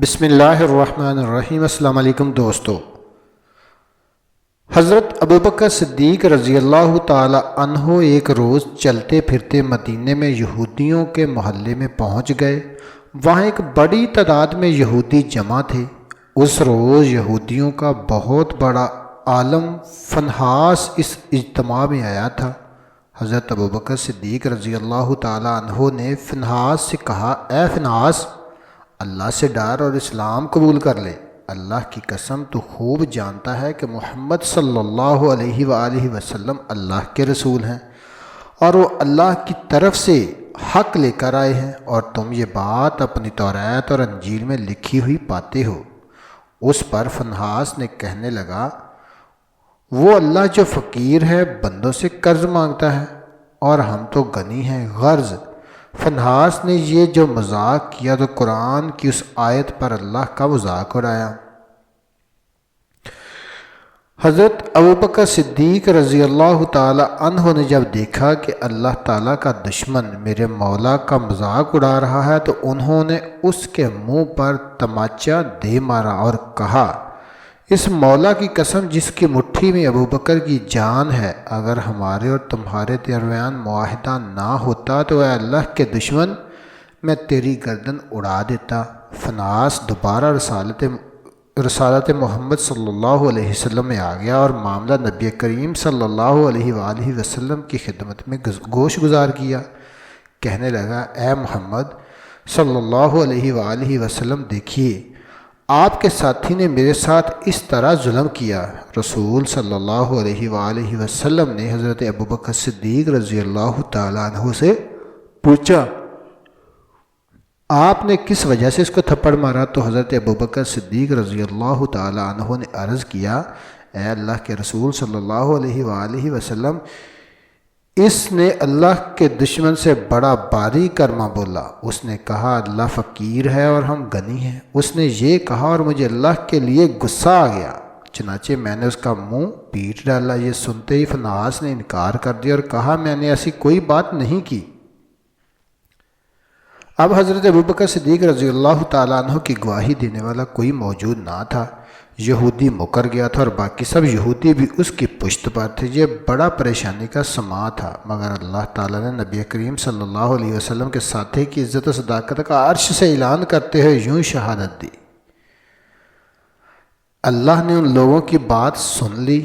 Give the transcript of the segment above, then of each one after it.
بسم اللہ الرحمن الرحیم۔ السلام علیکم دوستو۔ حضرت ابوبکر صدیق رضی اللہ تعالی عنہ ایک روز چلتے پھرتے مدینے میں یہودیوں کے محلے میں پہنچ گئے۔ وہاں ایک بڑی تعداد میں یہودی جمع تھے۔ اس روز یہودیوں کا بہت بڑا عالم فنحاس اس اجتماع میں آیا تھا۔ حضرت ابوبکر صدیق رضی اللہ تعالی عنہ نے فنحاس سے کہا، اے فنحاس، اللہ سے ڈر اور اسلام قبول کر لے۔ اللہ کی قسم تو خوب جانتا ہے کہ محمد صلی اللہ علیہ وآلہ وسلم اللہ کے رسول ہیں اور وہ اللہ کی طرف سے حق لے کر آئے ہیں، اور تم یہ بات اپنی توریت اور انجیل میں لکھی ہوئی پاتے ہو۔ اس پر فنحاس نے کہنے لگا، وہ اللہ جو فقیر ہے بندوں سے قرض مانگتا ہے اور ہم تو غنی ہیں۔ غرض فنحاس نے یہ جو مذاق کیا تو قرآن کی اس آیت پر اللہ کا مذاق اڑایا۔ حضرت ابوبکر صدیق رضی اللہ تعالی عنہ نے جب دیکھا کہ اللہ تعالیٰ کا دشمن میرے مولا کا مذاق اڑا رہا ہے تو انہوں نے اس کے منہ پر تماچا دے مارا اور کہا، اس مولا کی قسم جس کی مٹھی میں ابوبکر کی جان ہے، اگر ہمارے اور تمہارے درمیان معاہدہ نہ ہوتا تو اے اللہ کے دشمن میں تیری گردن اڑا دیتا۔ فنحاس دوبارہ رسالت محمد صلی اللہ علیہ وسلم میں آ گیا اور معاملہ نبی کریم صلی اللہ علیہ وآلہ وسلم کی خدمت میں گوش گزار کیا۔ کہنے لگا، اے محمد صلی اللہ علیہ وآلہ وسلم، دیکھیے آپ کے ساتھی نے میرے ساتھ اس طرح ظلم کیا۔ رسول صلی اللہ علیہ وآلہ وسلم نے حضرت ابوبکر صدیق رضی اللہ تعالیٰ عنہ سے پوچھا، آپ نے کس وجہ سے اس کو تھپڑ مارا؟ تو حضرت ابوبکر صدیق رضی اللہ تعالیٰ عنہ نے عرض کیا، اے اللہ کے رسول صلی اللہ علیہ وآلہ وسلم، اس نے اللہ کے دشمن سے بڑا باری کلمہ بولا۔ اس نے کہا اللہ فقیر ہے اور ہم غنی ہیں۔ اس نے یہ کہا اور مجھے اللہ کے لیے غصہ آ گیا، چنانچہ میں نے اس کا منہ پیٹ ڈالا۔ یہ سنتے ہی فنحاس نے انکار کر دیا اور کہا، میں نے ایسی کوئی بات نہیں کی۔ اب حضرت ابوبکر صدیق رضی اللہ تعالیٰ عنہ کی گواہی دینے والا کوئی موجود نہ تھا۔ یہودی مکر گیا تھا اور باقی سب یہودی بھی اس کی پشت پر تھے۔ یہ بڑا پریشانی کا سماں تھا، مگر اللہ تعالیٰ نے نبی کریم صلی اللہ علیہ وسلم کے ساتھی کی عزت و صداقت کا عرش سے اعلان کرتے ہوئے یوں شہادت دی، اللہ نے ان لوگوں کی بات سن لی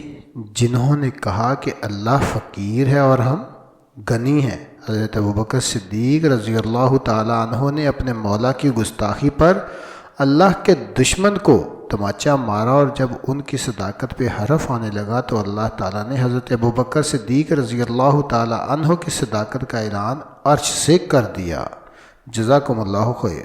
جنہوں نے کہا کہ اللہ فقیر ہے اور ہم غنی ہیں۔ حضرت ابوبکر صدیق رضی اللہ تعالیٰ عنہ نے اپنے مولا کی گستاخی پر اللہ کے دشمن کو تماچا مارا، اور جب ان کی صداقت پہ حرف آنے لگا تو اللہ تعالیٰ نے حضرت ابوبکر صدیق رضی اللہ تعالیٰ عنہ کی صداقت کا اعلان عرش سے کر دیا۔ جزاکم اللہ خیر۔